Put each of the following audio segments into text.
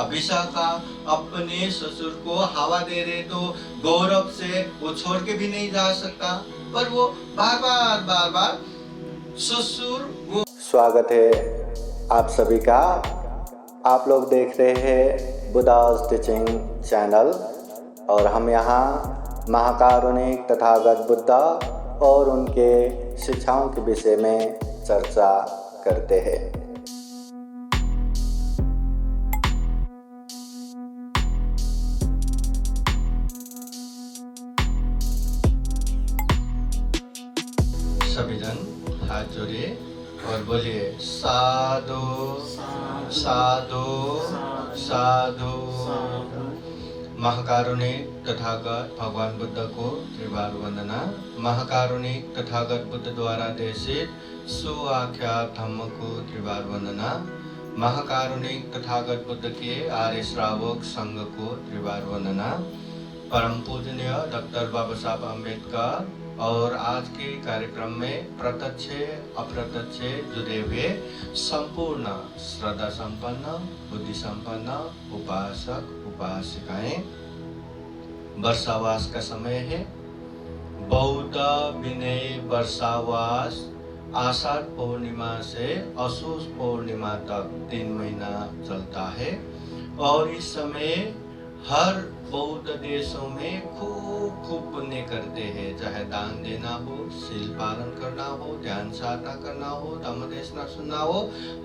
विशाखा अपने ससुर को हवा दे रहे तो गौरव से वो छोड़ के भी नहीं जा सकता, पर वो बार बार ससुर वो। स्वागत है आप सभी का। आप लोग देख रहे हैं बुद्धास टीचिंग चैनल और हम यहाँ महाकारुणिक तथागत बुद्धा और उनके शिक्षाओं के विषय में चर्चा करते हैं। सभी जन हाथ जोड़िए और बोलिए साधु साधु साधु। महाकारुणिक तथागत भगवान बुद्ध को त्रिवार वंदना। महाकारुणिक तथागत बुद्ध द्वारा देशित सुआख्यात धम्म को त्रिवार वंदना। महाकारुणिक तथागत बुद्ध के आर्य श्रावक संघ को त्रिवार वंदना। परम पूजनीय डॉक्टर बाबा साहब अम्बेडकर और आज के कार्यक्रम में प्रत्यक्ष अप्रत्यक्ष जुड़े हुए संपूर्ण श्रद्धा संपन्न बुद्धि संपन्न उपासक उपासिकाएं, वर्षावास का समय है। बौद्ध विनय वर्षावास आषाढ़ पूर्णिमा से असोज पूर्णिमा तक 3 महीना चलता है और इस समय हर बौद्ध देशों में खूब पुण्य करते हैं, चाहे दान देना हो, शील पालन करना हो, ध्यान साधना करना हो, धम्म देशना सुनना हो,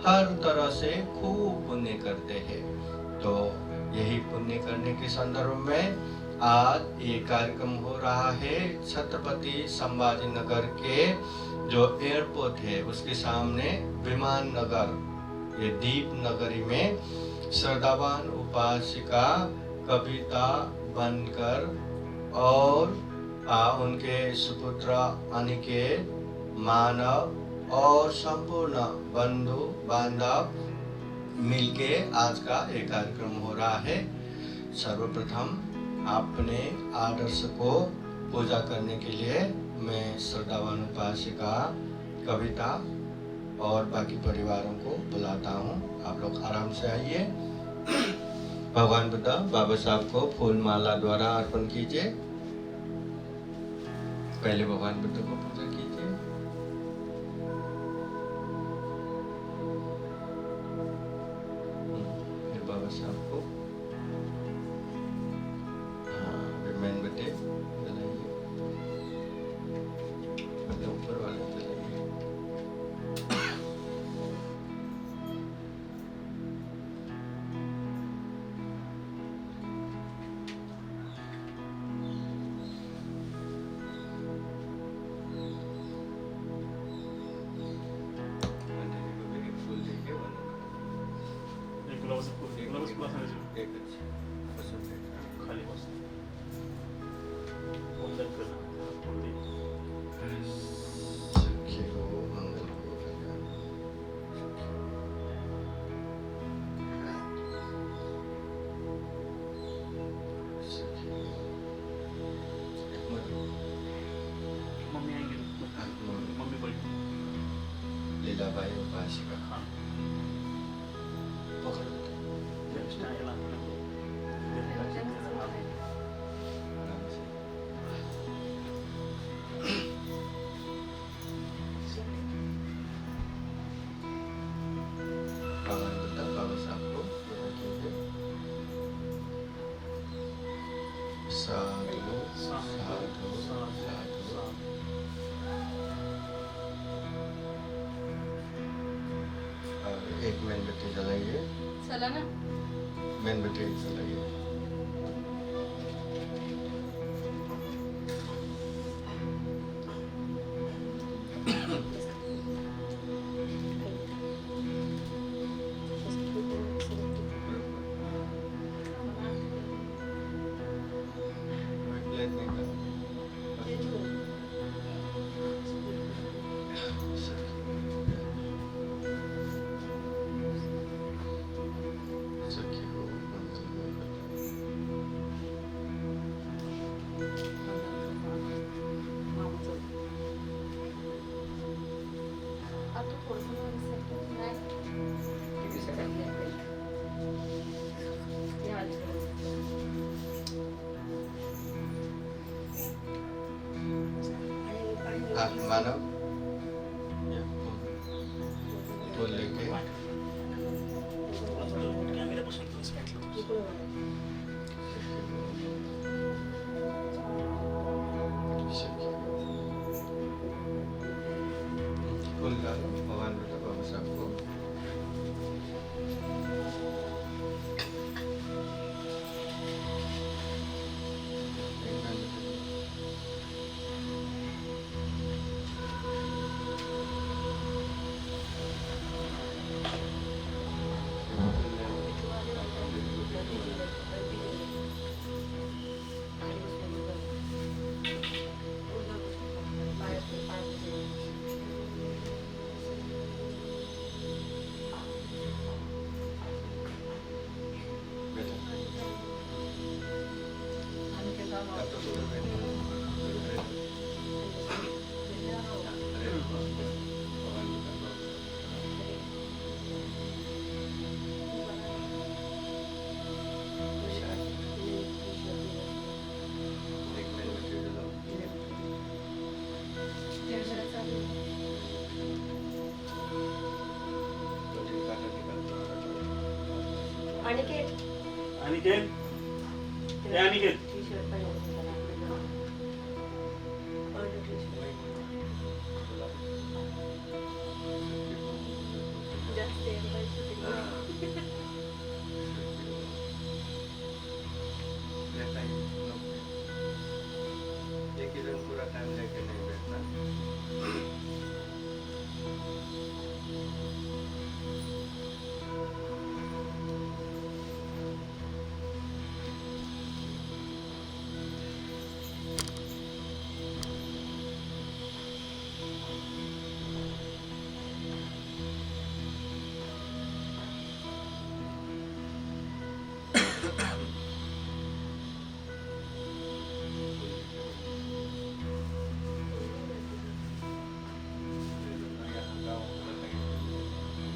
हर तरह से खूब पुण्य करते हैं। तो यही पुण्य करने के संदर्भ में आज ये कार्यक्रम हो रहा है। छत्रपति संभाजी नगर के जो एयरपोर्ट है उसके सामने विमान नगर, ये दीप नगरी में श्रद्धावान उपासिका कविता बनकर और उनके सुपुत्र अनिकेत, मानव और संपूर्ण बंधु बांधव मिलके आज का एक कार्यक्रम हो रहा है। सर्वप्रथम अपने आदर्श को पूजा करने के लिए मैं श्रद्धावान उपासिका कविता और बाकी परिवारों को बुलाता हूँ। आप लोग आराम से आइए। भगवान बुद्ध बाबा साहब को फूल माला द्वारा अर्पण कीजिए। पहले भगवान बुद्ध को पूजा कीजिए। फिर बाबा साहब को मेणबत्ती जलाइए, ऊपर वाले जलाइए। खाली बस वंदन करना मम्मी आएंगे, मम्मी बोली लीलाबाई उपासिका। हाँ साधु साधु साधु। एक मेणबत्ती जलाइए। चला ना, मेणबत्ती जलाइए। हाथ मानव या फूल लेके कॅमेरा बसून फूल डालो भगवान बेटा बाबा साहब को। अनिकेत अनिकेत हे अनिकेत एक ही दिन पूरा टाइम लेके नहीं बैठना।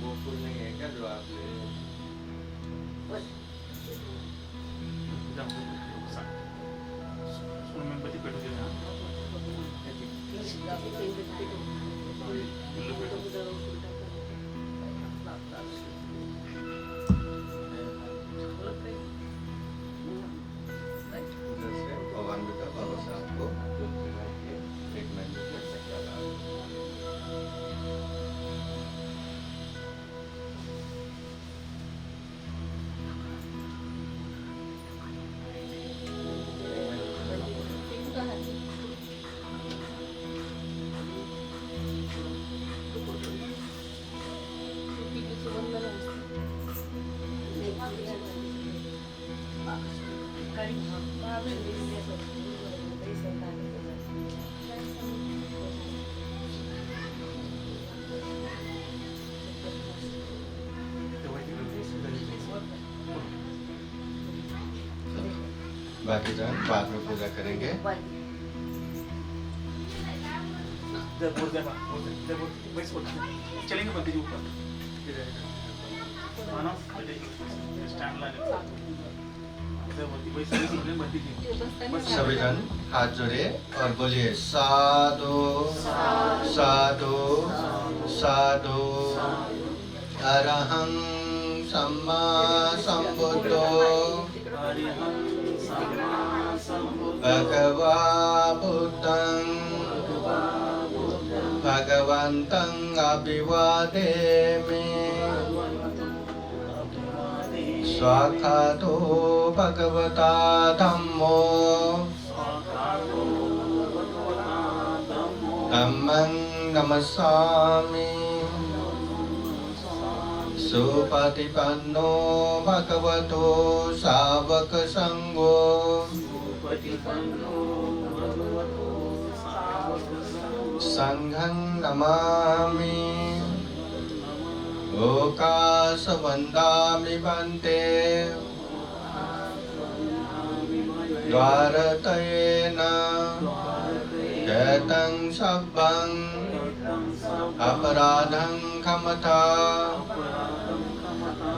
वो फूल नहीं है क्या जो आप ले मेणबत्ती पेटू दे ना फुल्ल पेटू उधर से भगवान बेटा बाबा साहब को एक महीने तक डाला। बाकी जन बाद में पूजा करेंगे। चलेंगे बंदी जी ऊपर मानो स्टैंड ला बंदी जी सभी जन हाथ जोड़े और बोलिए साधु साधु साधु अरहं सम्मा संबुद्धो भगवा बुद्धं भगवन्तं अभिवादेमि स्वाक्षातो भगवता धम्मो धम्मं नमस्सामि सुपतिपन्नो भगवतो सावक संगो संघं नमामि ओकाशवन्दामि भन्ते द्वारतयेन कृतं सब्बं अपराधं क्षमता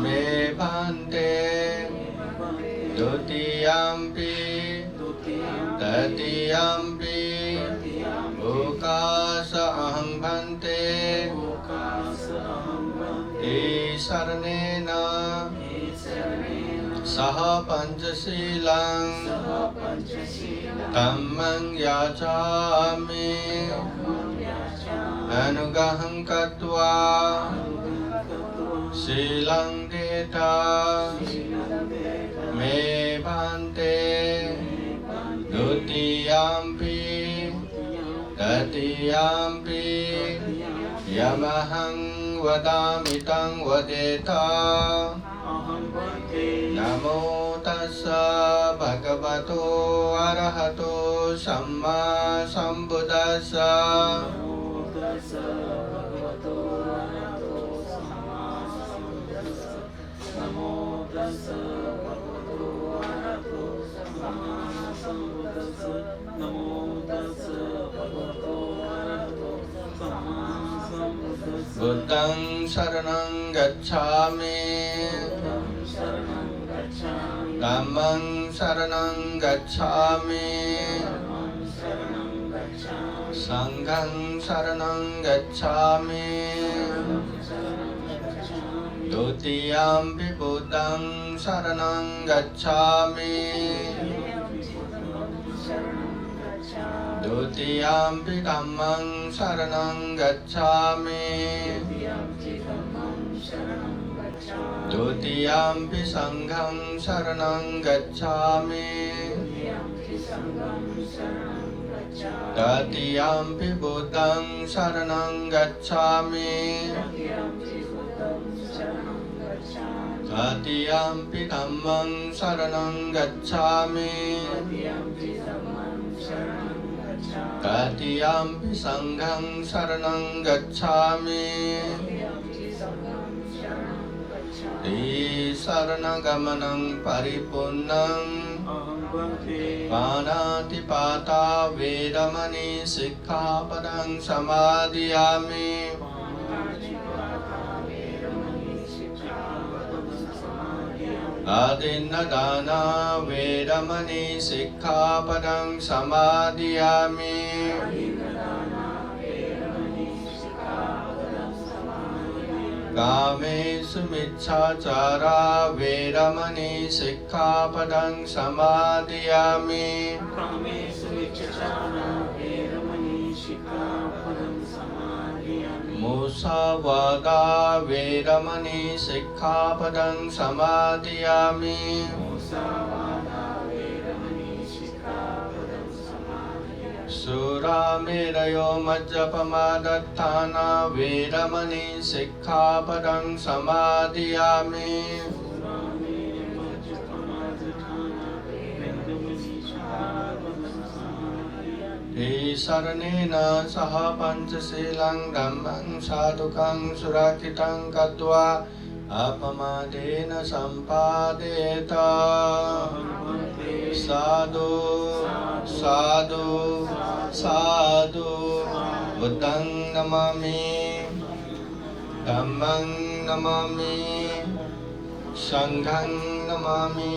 मे भन्ते द्वितीयम्पि तृतीयम्पि लोकास अहं भन्ते ते शरणेन सह पंचशीलं धम्मं याचामि अनुगहं कृत्वा शीलं देता मे भन्ते द्वितीयम्पि तृतीयम्पि यमहं वदामि तं वदेत नमो तस्स भगवतो अरहतो सम्मा सम्बुद्दस्स बुद्धं शरणं गच्छामि धम्मं शरणं गच्छामि संघं शरणं गच्छामि द्वितीयम्पि बुद्धं शरणं गच्छामि द्वितीयम्पि धम्मं शरणं गच्छामि द्वितीयम्पि संघं शरणं गच्छामि तृतीयम्पि बुद्धं शरणं गच्छामि तृतीयम्पि धम्मं शरणं गच्छामि तृतीयम्पि संघं शरणं गच्छामि शरणगमनं परिपूर्णं पाणातिपाता वेरमणि सिक्खापदं समादयामि आदिन्नदाना वेरमणि सिक्खापदं समादयामि कामेषु मिच्छाचारा वेरमणि सिक्खापदं समादयामि मुसावादा वेरमणि सिक्खापदं समादयामि सुरामेरयो मज्जपमादत्ताना वेरमणि सिक्खापदं समादयामि शरणेन सह पंचशीलं धम्मं साधुकं सुरक्षितं कृत्वा अपमादेन सम्पादयेत साधु साधु साधु बुद्धं नमामि धम्मं नमामि संघं नमामि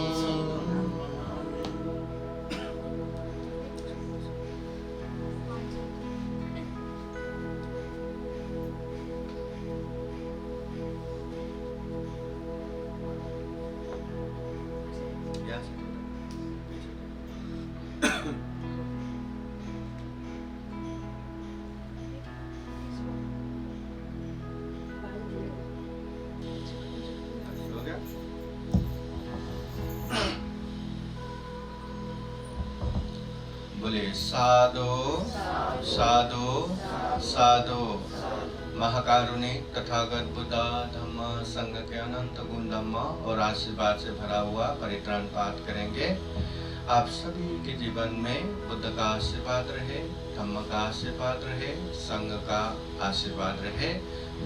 बोले साधु साधु साधु। महाकारुणिक तथागत बुद्ध धम्म संघ के अनंत गुण धम्म और आशीर्वाद से भरा हुआ परित्राण पाठ करेंगे। आप सभी के जीवन में बुद्ध का आशीर्वाद रहे, धम्म का आशीर्वाद रहे, संघ का आशीर्वाद रहे।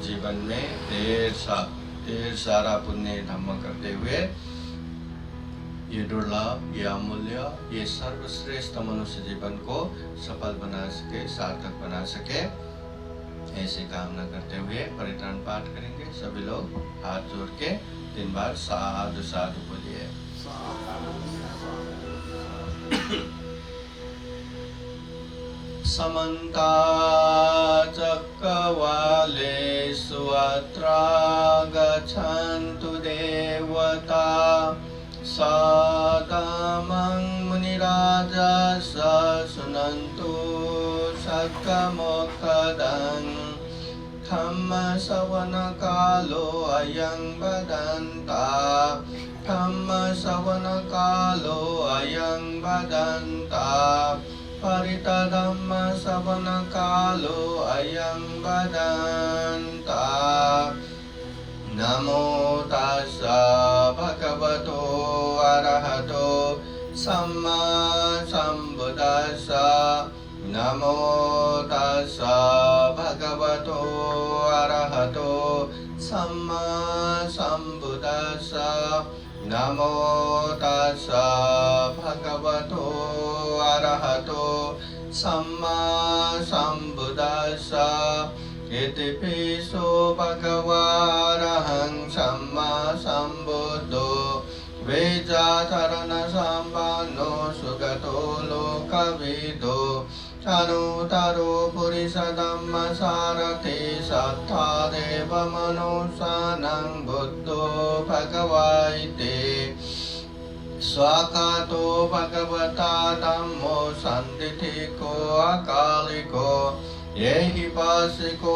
जीवन में ढेर सारा पुण्य धम्म करते हुए ये दुर्लभ, ये अमूल्य, ये सर्वश्रेष्ठ मनुष्य जीवन को सफल बना सके, सार्थक बना सके, ऐसी कामना करते हुए परित्राण पाठ करेंगे। सभी लोग हाथ जोड़ के 3 बार साधु साधु बोलिए। समन्ता चक्रवालेषु अत्रा गच्छन्तु देवता सदामं मुनिराजः शृण्वन्तु सकमुखदं धम्मश्रवणकालो अयं वदन्ता धम्मश्रवणकालो अयं वदन्ता परितधम्मश्रवणकालो अयं वदन्ता नमो तस्स भगवतो अरहतो सम्मा सम्बुद्दस्स नमो तस्स भगवतो अरहतो सम्मा सम्बुद्दस्स नमो तस्स भगवतो अरहतो सम्मा सम्बुद्दस्स इति पिसो भगवारहं सम्मा सम्बुद्धो वेदाचरणसम्पन्नो सुगतो लोकविदो तनुतरो पुरुषधम्मसारथि सत्तादेव मनुष्याणां बुद्धो भगवते स्वाकातो भगवता धम्मो सन्दिथिको अकालिको येहि पासिकोपनयिको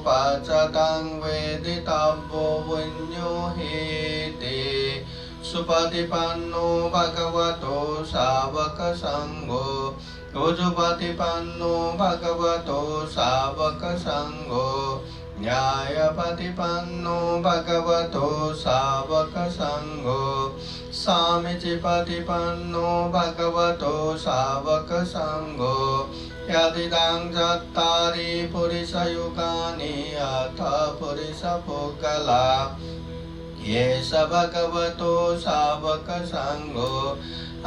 पचतं वेदितव्यो विन्यो हेति सुपतिपन्नो भगवतो सावकसङ्घो उजुपतिपन्नो भगवतो सावकसङ्घो न्यायपतिपन्नो भगवतो सावकसङ्घो सामीचिपतिपन्नो भगवतो सावकसङ्घो यदिदं चत्तारि पुरुषयुगानि अथ पुरुषपुगला ये स भगवतो सावकसङ्घो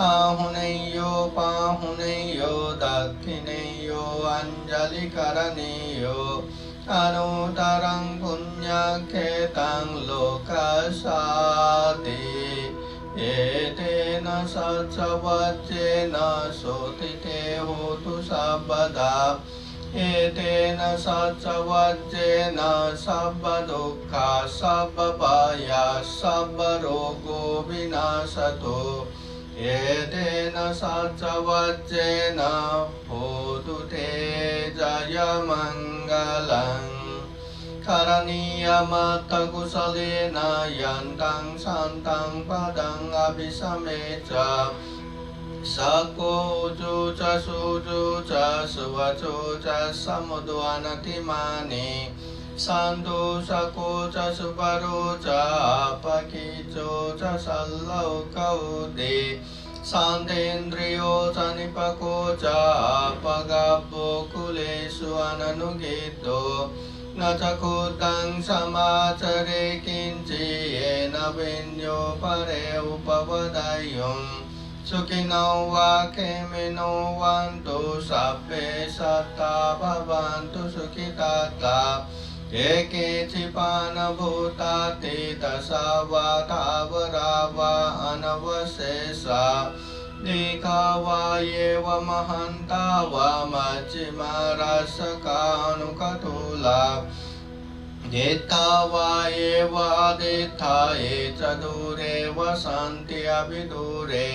आहुनेयो पाहुनेयो दक्षिणेयो अञ्जलिकरणीयो अनुतरं पुण्यखेतं लोकसाति एतेन सत्सवच्चेन सोतिते होतु सर्वदा एतेन सत्सवच्चेन सर्वदुःखा सर्वभया सर्वरोगो विनाशतो एतेन सत्सवच्चेन होतु ते जयमङ्गलम् करणीयमत्तकुशलेन यन्तं सन्तं पदं अभिसमेच सकोजो च सुजो च सुवचो च समुद्वनतिमानि सन्तोषको च सुपरो च अपकीचो च सल्लौकौदे शान्तेन्द्रियो च निपको च अपगपो कुलेषु अननुगीतो न च कुतं समाचरे किञ्चियेन विन्यो परे उपवदयुं सुखिनो वा खेमिनो वन्तु सभ्ये सत्ता भवन्तु सुखिताता एके चिपानभूताति दशा वा थावरा वा अनवशेषा दीर्घा वा एव महन्ता वा मध्यमा रसकानुकतुला देता वा एव आदिता ये च दूरे वसन्ति अभिदूरे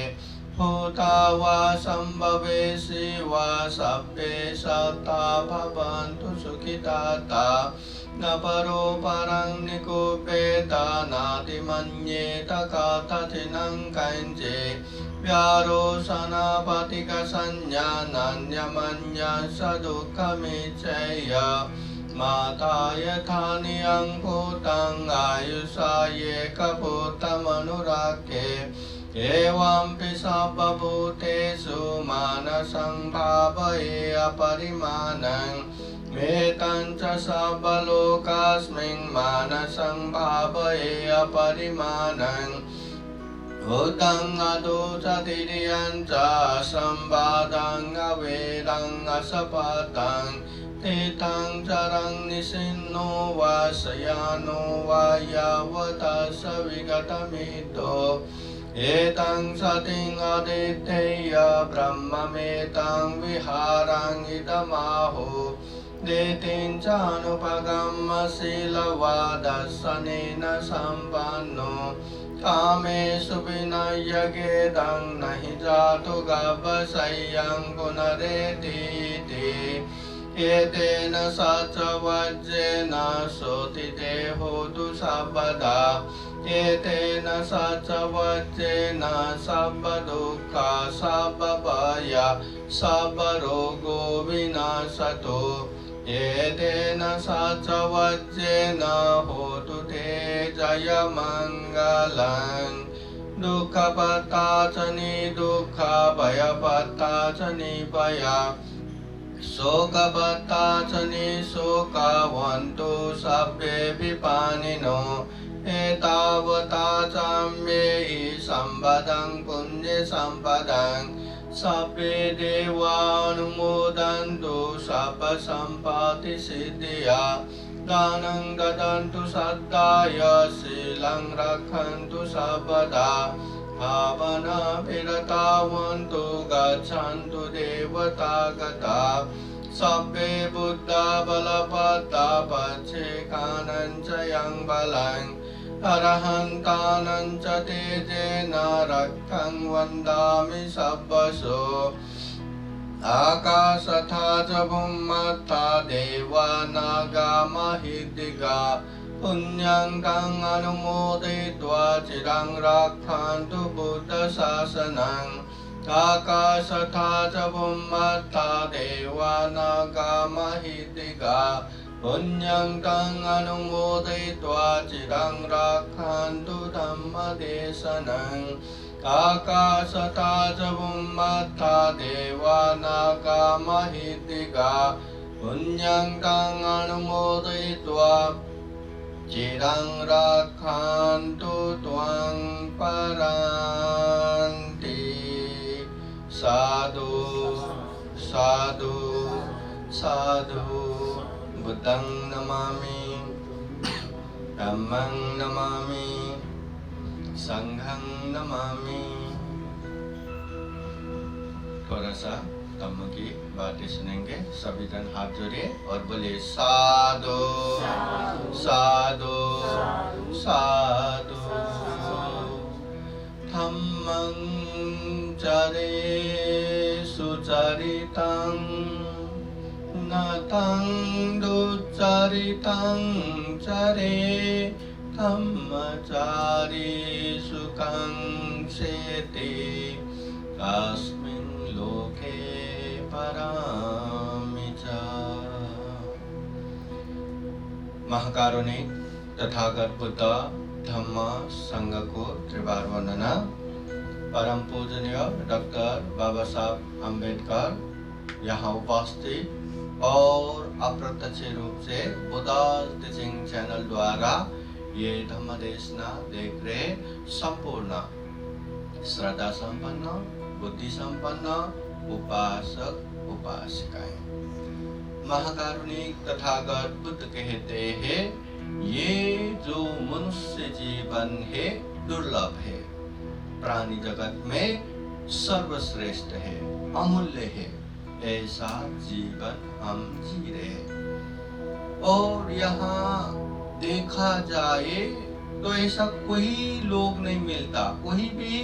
भूता वा सम्भवेशि वा सभ्ये सत्ता भवन्तु सुखिताता न परो परं निकुपेत नातिमन्येत कथचिनं कञ्चे व्यारोसनापतिकसंज्ञानान्यमन्य स दुःखमिच्छय माता यथा नियं भूतं आयुषा एकभूतमनुरागे एवंपि सर्वभूतेषु मानसं भावये अपरिमाणं एतं च सर्वलोकस्मिन् मानसं भावये अपरिमाणं भूतं अदो च तिर्यं च संवादं अवेदं असपतं तीर्थं चरं निसिन्नो वा शयानो वा यावत् स विगतमितो एतं सतिं आदित्यय ब्रह्ममेतं विहारं इदमाहो देतिं चानुपगम्य शीलवादर्शनेन सम्पन्नो कामेषु विनय्यगेदं नहि जातु गवशय्यं पुनरेतीति एतेन सचवज्रेण शोधिते होतु सर्वदा एतेन सचवज्रेण सर्वदुःखा सर्वभया सर्वरोगो विनाशतो एतेन सचवज्रेण होतु ते जयमङ्गलं दुःखपताचनि दुःखभयपताचनि भया शोकपताचनि शोकावन्तु सर्वे विपानिनो एतावता चाम्येहि सम्पदं पुण्यसम्पदं सर्वे देवानुमोदन्तु सर्वसम्पत्तिसिद्धिया दानं ददन्तु सद्दाय शीलं रक्षन्तु सर्वदा भावना विरतावन्तु गच्छन्तु देवतागता सर्वे बुद्धा बलवत्ता पच्छेकानं च यं बलं अरहन्तानं च तेजेन रक्षं वन्दामि सर्वशो आकाशथा च भूमत्था देवा नागा महिदिगा पुण्यं तं अनुमोदयित्वा चिरं रक्षन्तु बुद्धशासनम् आकाशथा च भूमत्था देवा नागा महिदिगा पुण्यं तं अनुमोदयित्वा चिरं रक्षन्तु धम्मदेशनम् आकाशथा च भूमत्था देवा नागा महिदिगा पुण्यं तं अनुमोदयित्वा चिरं रक्षन्तु त्वं परान्ति साधु साधु साधु बुद्धं नमामि धम्मं नमामि संघं नमामि। थोड़ा सा धम्म की बातें सुनेंगे, सभी जन हाथ जोड़िए और बोलिए साधु साधु साधु धम्मं चरे सुचरितं नतं दुच्चरितं चरे धम्मचारी सुखं सेति अस्मिन् लोके परामि च। महाकारुणिक तथागत बुद्ध धम्म संघ को त्रिवार वंदना। परम पूजनीय डॉक्टर बाबा साहब अम्बेडकर यहाँ उपस्थित और अप्रत्यक्ष रूप से बुद्धा टीचिंग चैनल द्वारा ये धम्म देशना देख रहे संपूर्ण श्रद्धा संपन्न बुद्धि संपन्न उपासक उपासिकाएं। महाकारुणिक तथागत बुद्ध कहते हैं ये जो मनुष्य जीवन है दुर्लभ है, प्राणी जगत में सर्वश्रेष्ठ है, अमूल्य है, ऐसा जीवन हम जी रहे हैं। और यहाँ देखा जाए तो ऐसा कोई लोग नहीं मिलता, कोई भी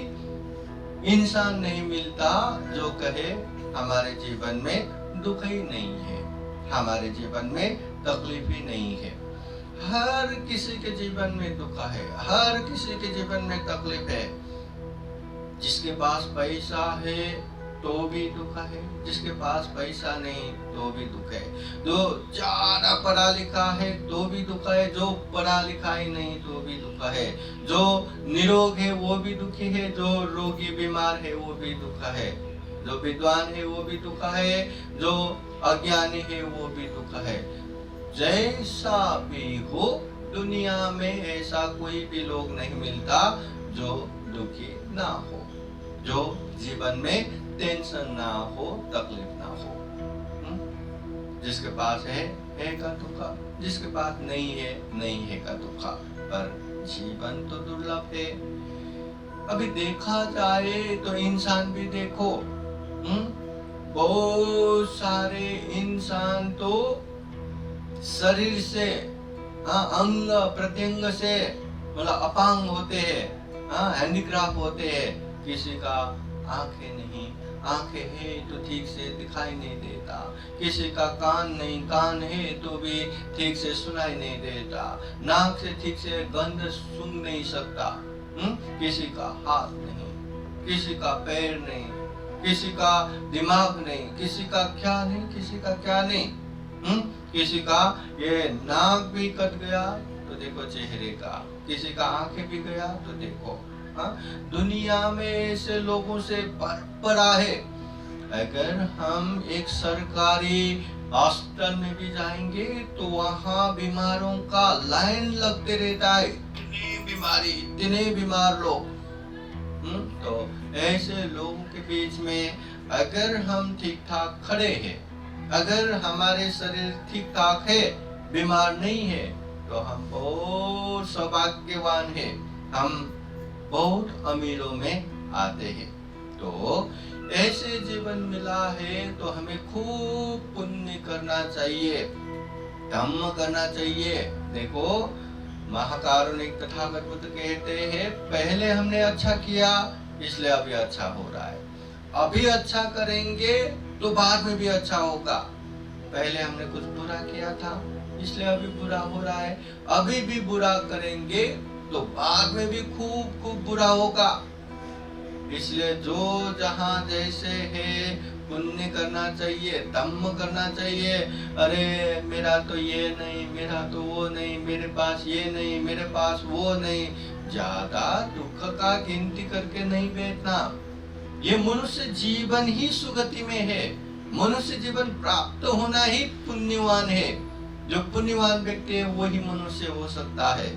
इंसान नहीं मिलता जो कहे हमारे जीवन में दुख ही नहीं है, हमारे जीवन में तकलीफ ही नहीं है। हर किसी के जीवन में दुख है, हर किसी के जीवन में तकलीफ है। जिसके पास पैसा है तो भी दुख है, जिसके पास पैसा नहीं तो भी दुख है। जो ज्यादा पढ़ा लिखा है तो भी दुख है, जो पढ़ा लिखा ही नहीं तो भी दुख है। जो निरोग है वो भी दुखी है, जो रोगी बीमार है वो भी दुख है। जो विद्वान है वो भी दुख है, जो अज्ञानी है वो भी दुख है। जैसा भी हो दुनिया में ऐसा कोई भी लोग नहीं मिलता जो दुखी ना हो, जो जीवन में टेंशन ना हो, तकलीफ ना हो। जिसके पास है का दुख, जिसके पास नहीं है का दुख। पर जीवन तो दुर्लभ है। अभी देखा जाए तो इंसान भी देखो, बहुत सारे इंसान तो शरीर से, अंग प्रत्यंग से मतलब अपांग होते हैं, हैंडीक्राफ्ट होते हैं। किसी का आंखें नहीं, आंखें है तो ठीक से दिखाई नहीं देता, किसी का कान नहीं, कान है तो भी ठीक से सुनाई नहीं देता, नाक से ठीक से गंध सूंघ नहीं सकता, किसी का हाथ नहीं, किसी का पैर नहीं, किसी का दिमाग नहीं, किसी का क्या नहीं, किसी का क्या नहीं, किसी का ये नाक भी कट गया तो देखो चेहरे का, किसी का आंखें भी गया तो देखो। दुनिया में ऐसे लोगों से परा है। अगर हम एक सरकारी हॉस्पिटल में भी जाएंगे तो वहाँ बीमारों का लाइन लगते रहता है, इतनी बीमारी, इतने बीमार लोग। तो ऐसे लोगों के बीच में अगर हम ठीक ठाक खड़े हैं, अगर हमारे शरीर ठीक ठाक है, बीमार नहीं है, तो हम बहुत सौभाग्यवान है, हम बहुत अमीरों में आते हैं। तो ऐसे जीवन मिला है तो हमें खूब पुण्य करना चाहिए, धम्म करना चाहिए। देखो महाकारुणिक तथागत बुद्ध कहते हैं, पहले हमने अच्छा किया इसलिए अभी अच्छा हो रहा है, अभी अच्छा करेंगे तो बाद में भी अच्छा होगा। पहले हमने कुछ बुरा किया था इसलिए अभी बुरा हो रहा है, अभी भी बुरा करेंगे तो बाद में भी खूब खूब बुरा होगा। इसलिए जो जहां जैसे है पुण्य करना चाहिए, धम्म करना चाहिए। अरे मेरा तो ये नहीं, मेरा तो वो नहीं, मेरे पास ये नहीं, मेरे पास वो नहीं, ज्यादा दुख का गिनती करके नहीं बैठना। ये मनुष्य जीवन ही सुगति में है, मनुष्य जीवन प्राप्त होना ही पुण्यवान है। जो पुण्यवान व्यक्ति है वही मनुष्य हो सकता है,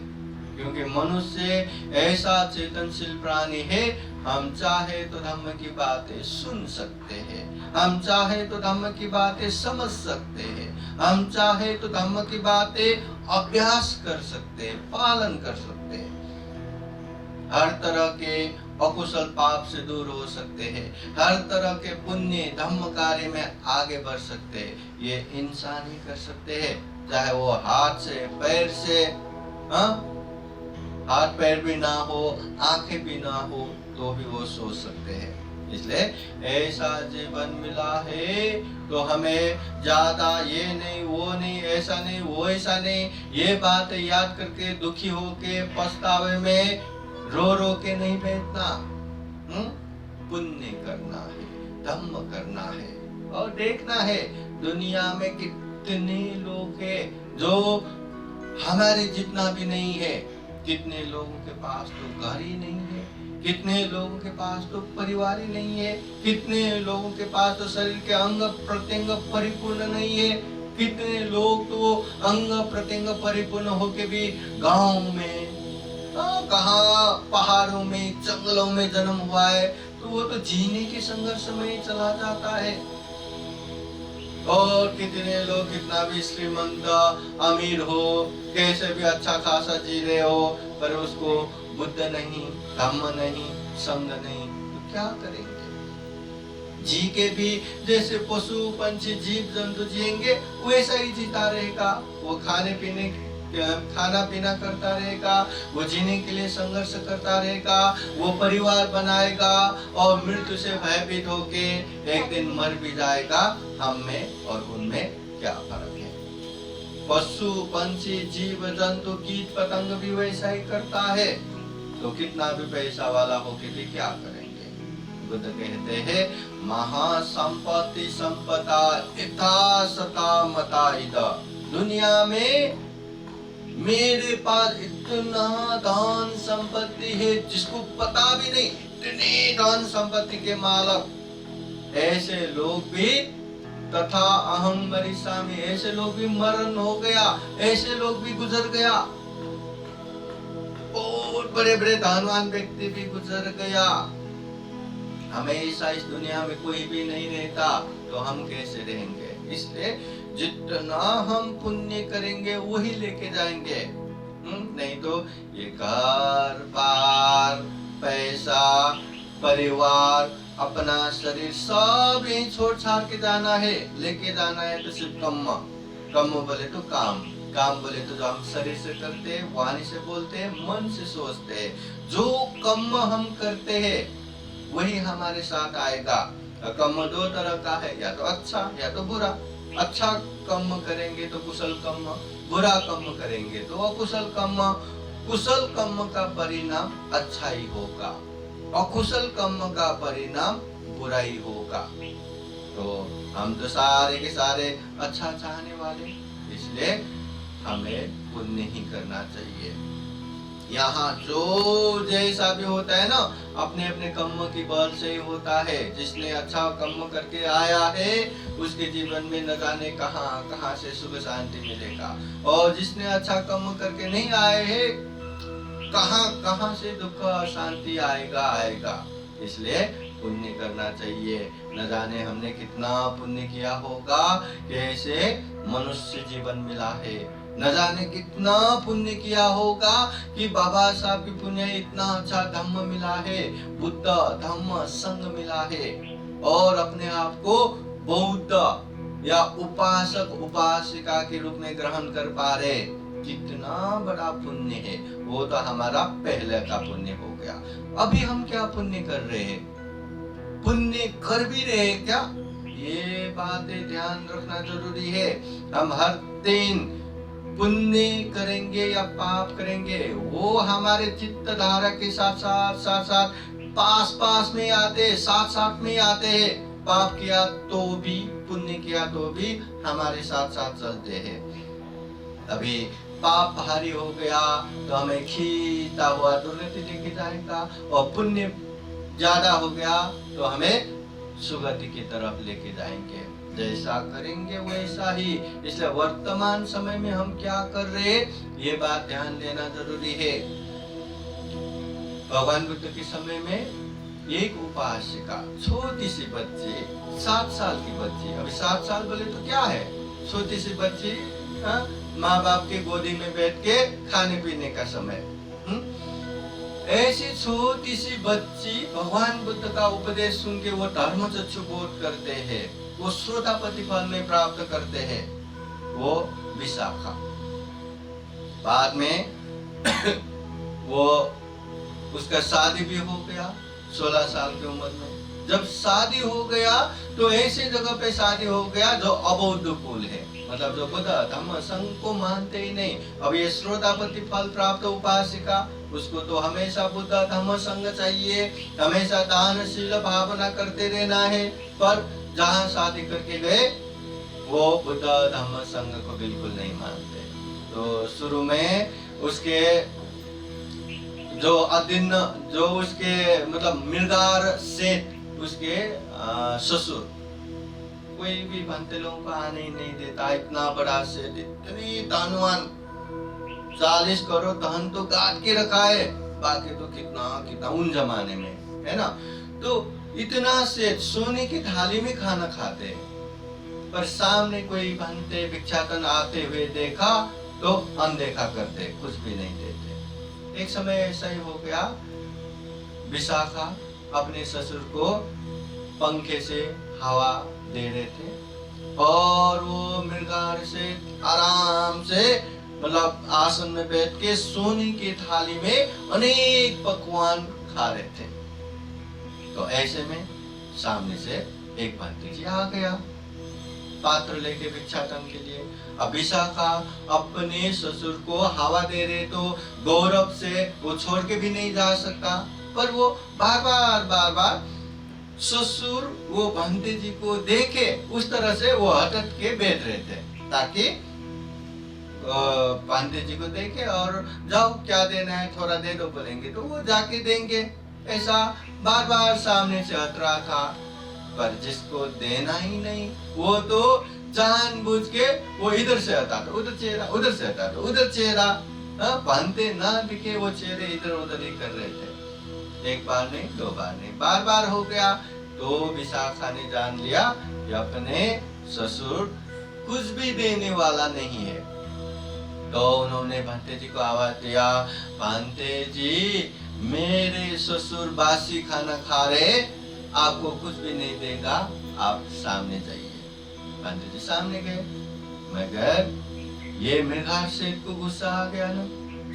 क्योंकि मनुष्य ऐसा चेतनशील प्राणी है। हम चाहे तो धम्म की बातें सुन सकते हैं, हम चाहे तो धम्म की बातें समझ सकते हैं, हम चाहे तो धम्म की बातें अभ्यास कर सकते हैं, पालन कर सकते हैं, हर तरह के अकुशल पाप से दूर हो सकते हैं, हर तरह के पुण्य धम्म कार्य में आगे बढ़ सकते हैं। ये इंसान ही कर सकते हैं, चाहे वो हाथ से, पैर से, हाथ पैर भी ना हो, आंखें भी ना हो, तो भी वो सोच सकते हैं। इसलिए ऐसा जीवन मिला है तो हमें ज्यादा ये नहीं, वो नहीं, ऐसा नहीं, वो ऐसा नहीं, ये बात याद करके दुखी होके पछतावे में रो रो के नहीं बैठना। पुण्य करना है, धम्म करना है, और देखना है दुनिया में कितने लोग हैं जो हमारे जितना भी नहीं है। कितने लोगों के पास तो घर ही नहीं है, कितने लोगों के पास तो परिवार ही नहीं है, कितने लोगों के पास तो शरीर के अंग प्रत्यंग परिपूर्ण नहीं है, कितने लोग तो अंग प्रत्यंग परिपूर्ण होके भी गांव में, कहाँ पहाड़ों में, जंगलों में जन्म हुआ है, तो वो तो जीने के संघर्ष में ही चला जाता है। और कितने लोग कितना भी श्रीमंत अमीर हो, कैसे भी अच्छा खासा जी रहे हो, पर उसको बुद्ध नहीं, धम्म नहीं, संग नहीं, तो क्या करेंगे? जी के भी जैसे पशु पंछी जीव जंतु जिएंगे वैसा ही जीता रहेगा। वो खाना पीना करता रहेगा, वो जीने के लिए संघर्ष करता रहेगा, वो परिवार बनाएगा और मृत्यु से भयभीत होके एक दिन मर भी जाएगा। हम में और उनमें क्या फर्क है? पशु पंछी जीव जंतु कीट पतंग भी वैसा ही करता है, तो कितना भी पैसा वाला होके भी क्या करेंगे? बुद्ध कहते हैं महासंपत्ति संपदा इथा सता मता इद। दुनिया में मेरे पास इतना धन संपत्ति है जिसको पता भी नहीं, इतनी धन संपत्ति के मालक ऐसे लोग भी, तथा अहं मरीषामि, ऐसे लोग भी मरण हो गया, ऐसे लोग भी गुजर गया, बहुत बड़े बड़े धनवान व्यक्ति भी गुजर गया। हमेशा इस दुनिया में कोई भी नहीं रहता, तो हम कैसे रहेंगे? इसलिए जितना हम पुण्य करेंगे वही लेके जाएंगे। नहीं तो ये घर बार पैसा, परिवार, अपना शरीर सब यही छोड़ छाड़ के जाना है। लेके जाना है तो सिर्फ कम बोले तो काम बोले तो जो हम शरीर से करते हैं, वाणी से बोलते हैं, मन से सोचते हैं। जो कम हम करते हैं वही हमारे साथ आएगा। कर्म दो तरह का है, या तो अच्छा या तो बुरा। अच्छा कर्म करेंगे तो कुशल कर्म, बुरा कर्म करेंगे तो अकुशल कर्म। कुशल कर्म का परिणाम अच्छा ही होगा, अकुशल कर्म का परिणाम बुरा ही होगा। तो हम तो सारे के सारे अच्छा चाहने वाले, इसलिए हमें पुण्य ही करना चाहिए। यहाँ जो जैसा भी होता है ना, अपने अपने कर्म की बल से ही होता है। जिसने अच्छा कर्म करके आया है उसके जीवन में न जाने कहाँ से सुख शांति मिलेगा, और जिसने अच्छा कर्म करके नहीं आए है कहाँ से दुख शांति आएगा। इसलिए पुण्य करना चाहिए। न जाने हमने कितना पुण्य किया होगा, कैसे मनुष्य जीवन मिला है। न जाने कितना पुण्य किया होगा कि बाबा साहब की पुण्य इतना अच्छा धम्म मिला है, बुद्ध धम्म संग मिला है, और अपने आप को बौद्ध या उपासक उपासिका के रूप में ग्रहण कर पा रहे। कितना बड़ा पुण्य है। वो तो हमारा पहले का पुण्य हो गया। अभी हम क्या पुण्य कर रहे हैं? पुण्य कर भी रहे क्या? ये बातें ध्यान रखना जरूरी है। हम हर दिन पुण्य करेंगे या पाप करेंगे, वो हमारे चित्त धारा के साथ पास में आते, साथ में आते हैं। पाप किया तो भी, पुण्य किया तो भी हमारे साथ चलते हैं। अभी पाप भारी हो गया तो हमें खींचता हुआ दुर्गति लेके जाएगा, और पुण्य ज्यादा हो गया तो हमें सुगति की तरफ लेके जाएंगे। जैसा करेंगे वैसा ही। इसलिए वर्तमान समय में हम क्या कर रहे हैं, ये बात ध्यान देना जरूरी है। भगवान बुद्ध के समय में एक उपासिका, छोटी सी बच्ची, 7 साल की बच्ची। अभी 7 साल बोले तो क्या है, छोटी सी बच्ची, माँ बाप की गोदी में बैठ के खाने पीने का समय। ऐसी छोटी सी बच्ची भगवान बुद्ध का उपदेश सुन के वो धर्म चक्षु बोध करते हैं, वो श्रोतापति फल में प्राप्त करते हैं। वो विशाखा बाद में वो उसका शादी भी हो गया 16 साल की उम्र में। जब शादी हो गया तो ऐसे जगह पे शादी हो गया जो अबौद्ध कुल है, मतलब जो बुद्ध धम्म संघ को मानते ही नहीं। अब ये श्रोतापति फल प्राप्त उपासिका, उसको तो हमेशा बुद्ध धम्म संघ चाहिए, हमेशा दानशील भावना करते रहना है। पर जहाँ शादी करके गए वो बुद्ध धम्म संघ को बिल्कुल नहीं मानते। तो शुरू में उसके जो उसके मतलब मृगार सेठ, उसके ससुर, कोई भी भंते लोगों को आने ही नहीं देता। इतना बड़ा सेठ, इतनी धनवान, 40 करोड़ धन तो गाड़ के रखा है, बाकी तो कितना उन जमाने में है ना। तो इतना सेठ सोने की थाली में खाना खाते, पर सामने कोई भंते भिक्षाटन आते हुए देखा तो अनदेखा करते, कुछ भी नहीं देते। एक समय ऐसा ही हो गया, विशाखा अपने ससुर को पंखे से हवा दे रहे थे, और वो मृगार से आराम से मतलब आसन में बैठ के सोने की थाली में अनेक पकवान खा रहे थे। तो ऐसे में सामने से एक भंते जी आ गया पात्र लेके भिक्षाटन के लिए। अब विशाखा अपने ससुर को हवा दे रहे तो गौरव से वो छोड़ के भी नहीं जा सकता, पर वो बार बार ससुर वो भंते जी को देखे उस तरह से वो हटक के बैठ रहे थे, ताकि भंते जी को देखे और जाओ क्या देना है थोड़ा दे दो बोलेंगे तो वो जाके देंगे। ऐसा बार सामने से हट रहा था, पर जिसको देना ही नहीं वो तो जानबूझ के वो इधर से हटाता, उधर चेहरा, उधर से हटाता, उधर चेहरा, भंते ना दिखे वो चेहरे इधर उधर ही कर रहे थे। एक बार नहीं, 2 बार नहीं, बार हो गया। तो विशाखा ने जान लिया कि अपने ससुर कुछ भी देने वाला नहीं है। तो उन्होंने भंते जी को आवाज दिया, भंते जी मेरे ससुर बासी खाना खा रहे, आपको कुछ भी नहीं देगा, आप सामने जाइए। पंडित जी सामने गए, मगर ये मृगार सेठ को गुस्सा आ गया ना,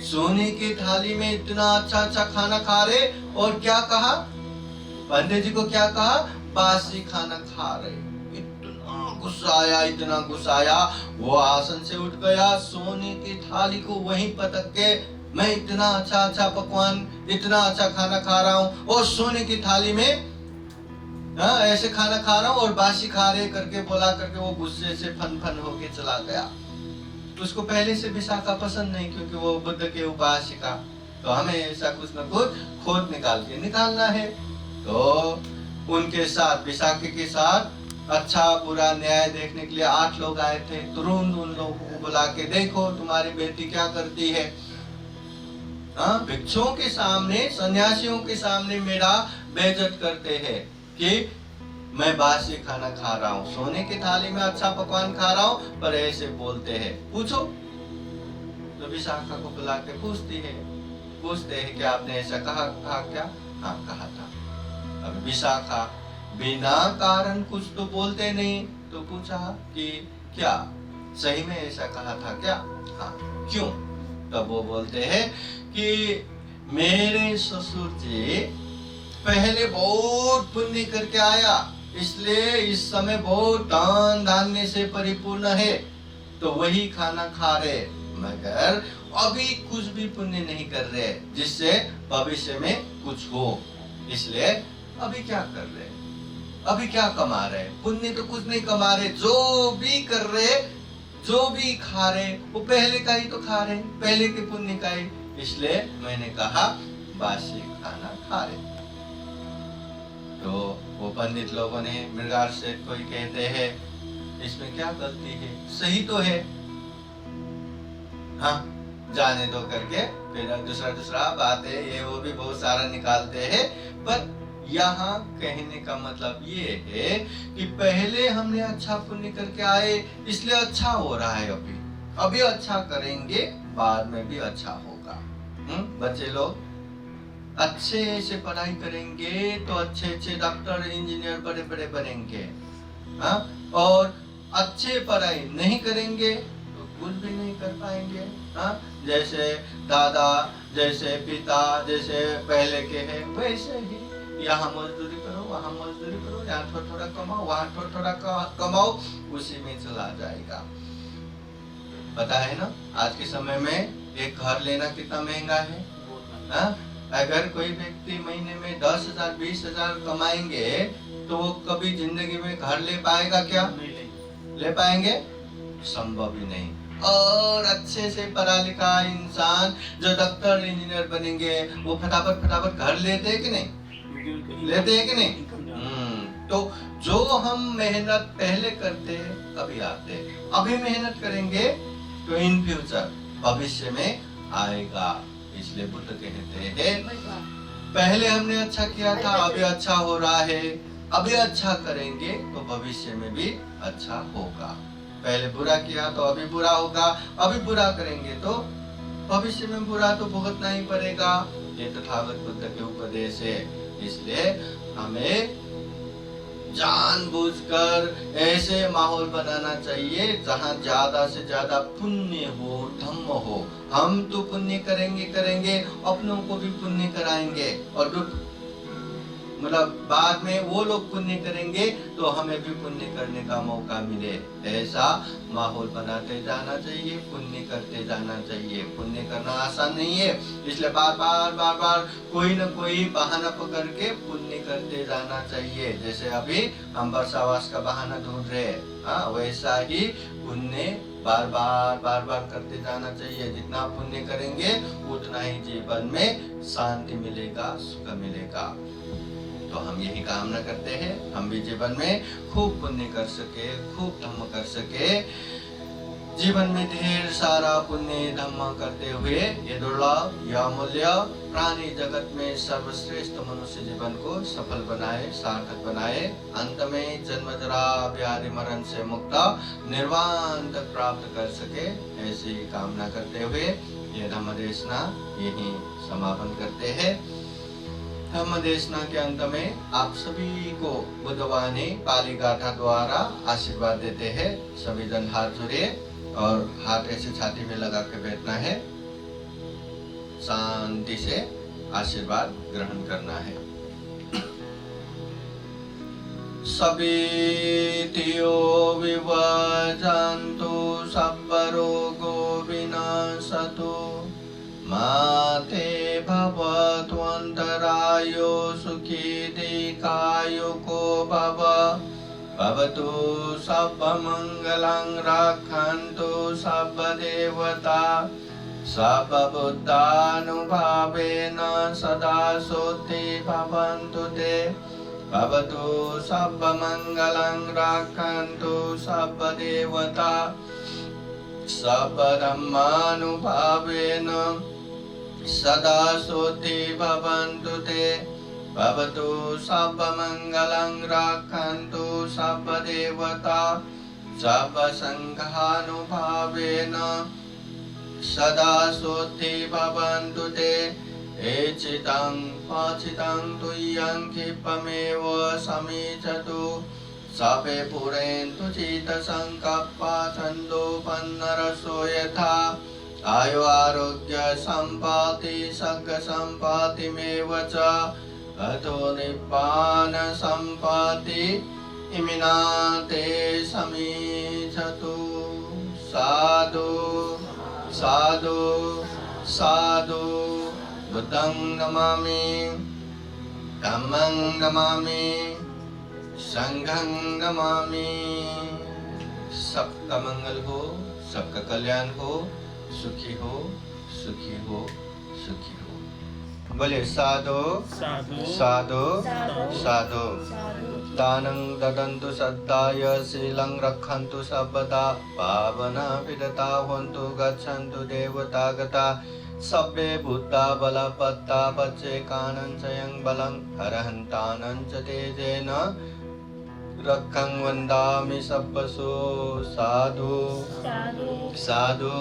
सोने की थाली में इतना अच्छा अच्छा खाना खा रहे, और क्या कहा पंडित जी को, क्या कहा, बासी खाना खा रहे। इतना गुस्सा आया, इतना गुस्सा आया, वो आसन से उठ गया, सोने की थाली को वहीं पटक के, मैं इतना अच्छा अच्छा पकवान, इतना अच्छा खाना खा रहा हूँ, और सोने की थाली में ऐसे खाना खा रहा हूँ और बासी खा रहे करके बोला करके वो गुस्से से फन फन होके चला गया। उसको पहले से विशाखा पसंद नहीं, क्योंकि वो बुद्ध के उपासिका, तो हमें ऐसा कुछ न कुछ खोद निकाल के निकालना है। तो उनके साथ, विशाखी के साथ अच्छा बुरा न्याय देखने के लिए 8 लोग आए थे। तुरंत उन लोगों को बुला के, देखो तुम्हारी बेटी क्या करती है, भिक्षुओं के सामने, सन्यासियों के सामने मेरा बेइज्जत करते हैं कि मैं बासी खाना खा रहा हूँ, सोने की थाली में अच्छा पकवान खा रहा हूँ, पर ऐसे बोलते हैं, पूछो। तो विशाखा को बुला के पूछते हैं कि आपने ऐसा कहा क्या? हाँ कहा था। अब विशाखा बिना कारण कुछ तो बोलते नहीं, तो पूछा कि क्या सही में ऐसा कहा था क्या? हाँ, क्यों? तब वो बोलते हैं कि मेरे ससुर जी पहले बहुत पुण्य करके आया, इसलिए इस समय बहुत दान धान्य से परिपूर्ण है, तो वही खाना खा रहे, मगर अभी कुछ भी पुण्य नहीं कर रहे जिससे भविष्य में कुछ हो, इसलिए अभी क्या कर रहे, अभी क्या कमा रहे, पुण्य तो कुछ नहीं कमा रहे, जो भी कर रहे, जो भी खा रहे, वो पहले का ही तो खा रहे, पहले के पुण्य का ही, इसलिए मैंने कहा बासी खाना खा रहे। तो वो पंडित लोगों ने मृगार सेठ को ही कहते हैं, इसमें क्या गलती है, सही तो है, हाँ जाने दो करके फिर दूसरा बात है, ये वो भी बहुत सारा निकालते हैं। पर यहाँ कहने का मतलब ये है कि पहले हमने अच्छा पुण्य करके आए, इसलिए अच्छा हो रहा है, अभी अच्छा करेंगे, बाद में भी अच्छा होगा। बच्चे लोग अच्छे से पढ़ाई करेंगे तो अच्छे डॉक्टर, इंजीनियर, बड़े बड़े बनेंगे, हाँ, और अच्छे पढ़ाई नहीं करेंगे तो कुछ भी नहीं कर पाएंगे, हाँ, जैसे दादा, जैसे पिता, जैसे पहले के हैं, वैसे ही यहाँ मजदूरी करो, वहाँ मजदूरी करो, यहाँ थोड़ा थोड़ा कमाओ, वहाँ थोड़ा थोड़ा कमाओ, उसी में चला जाएगा। पता है ना, आज के समय में एक घर लेना कितना महंगा है, हाँ? अगर कोई व्यक्ति महीने में 10,000 20,000 कमाएंगे तो वो कभी जिंदगी में घर ले पाएगा क्या? नहीं ले पाएंगे? संभव ही नहीं। और अच्छे से पढ़ा लिखा इंसान जो डॉक्टर इंजीनियर बनेंगे, वो फटाफट घर लेते हैं कि नहीं? लेते हैं कि नहीं? तो जो हम मेहनत पहले करते अभी आते, अभी मेहनत करेंगे तो इन फ्यूचर भविष्य में आएगा। इसलिए बुद्ध कहते हैं पहले हमने अच्छा किया था, अभी अच्छा हो रहा है, अभी अच्छा करेंगे तो भविष्य में भी अच्छा होगा। पहले बुरा किया तो अभी बुरा होगा, अभी बुरा करेंगे तो भविष्य में बुरा तो भुगतना ही पड़ेगा। ये तथागत बुद्ध के उपदेश है। इसलिए हमें जानबूझकर ऐसे माहौल बनाना चाहिए जहाँ ज्यादा से ज्यादा पुण्य हो, धम्म हो। हम तो पुण्य करेंगे, अपनों को भी पुण्य कराएंगे, और मतलब बाद में वो लोग पुण्य करेंगे तो हमें भी पुण्य करने का मौका मिले। ऐसा माहौल बनाते जाना चाहिए, पुण्य करते जाना चाहिए। पुण्य करना आसान नहीं है, इसलिए बार बार कोई न कोई बहाना पकड़ के पुण्य करते जाना चाहिए। जैसे अभी हम वर्षावास का बहाना ढूंढ रहे हैं, हाँ, वैसा ही पुण्य बार बार करते जाना चाहिए। जितना पुण्य करेंगे उतना ही जीवन में शांति मिलेगा, सुख मिलेगा। तो हम यही कामना करते हैं, हम भी जीवन में खूब पुण्य कर सके, खूब धम्म कर सके, जीवन में ढेर सारा पुण्य धम्म करते हुए ये दुर्लभ, यह अमूल्य प्राणी जगत में सर्वश्रेष्ठ मनुष्य जीवन को सफल बनाए, सार्थक बनाए, अंत में जन्म जरा व्याधि मरण से मुक्त निर्वाण तक प्राप्त कर सके, ऐसी कामना करते हुए ये धम्म देशना यही समापन करते हैं। धम्म देशना के अंत में आप सभी को बुद्धवाणी पाली गाथा द्वारा आशीर्वाद देते हैं। सभी जन हाथ जोड़िए और हाथ ऐसे छाती में लगा के बैठना है। शांति से आशीर्वाद ग्रहण करना है। सवितियो विवजन्तु सब्बरोगो विनाशतु माते भवतु अन्तरायो सुखी दीर्घायुको भव भवतु सर्वमङ्गलं रक्षन्तु सर्वदेवता सर्वबुद्धानुभावेन सदा सोति भवन्तु ते भवतु सर्वमङ्गलं रक्षन्तु सर्वदेवता सर्वधर्मानुभावेन सदा सोति भवन्तु ते भवतु सर्वमङ्गलं रक्षन्तु सर्वदेवता सर्वसङ्घानुभावेन सदा सोति भवन्तु ते एचितं पाचितं तुय्यं क्षिपमेव समीचतु सभे पुरेन्तु चित्तसङ्कप्पा छन्दोपन्नरसो यथा आयु आरोग्य सम्पत्ति सग्ग सम्पत्तिमेव च अतो निब्बान सम्पत्ति इमिना ते समीचतु। साधु साधु साधु। बुद्धं नमामि धम्मं नमामि संघं नमामि। सबका मंगल हो, सबका कल्याण हो, सुखी हो, सुखी हो, सुखी हो। बोले साधु साधु साधु साधु साधु। साधु दानं ददन्तु सद्दाय शीलं रक्षन्तु सर्वदा पावना विदता हन्तु गच्छन्तु देवतागता सभ्ये बुद्धा बलपत्ता पच्चेकानं चयं बलं हरहन्तानं च तेजेन रक्षं वन्दामि सर्वसो। साधु साधु साधु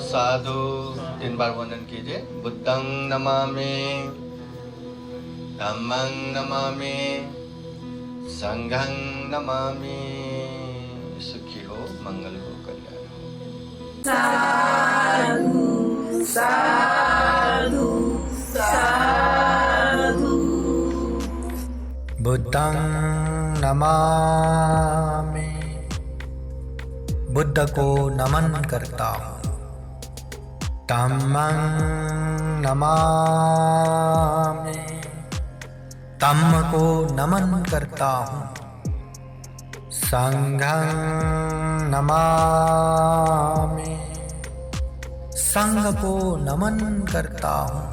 साधु। 3 बार वंदन कीजिए। बुद्धं नमामि धम्मं नमामि संघं नमामि। सुखी हो, मंगल हो, कल्याण हो। साधु साधु साधु। बुद्धं नमामि, बुद्ध को नमन करता हूँ। धम्मं नमामि, धम्म को नमन करता हूँ। संघं नमामि, संघ को नमन करता हूँ।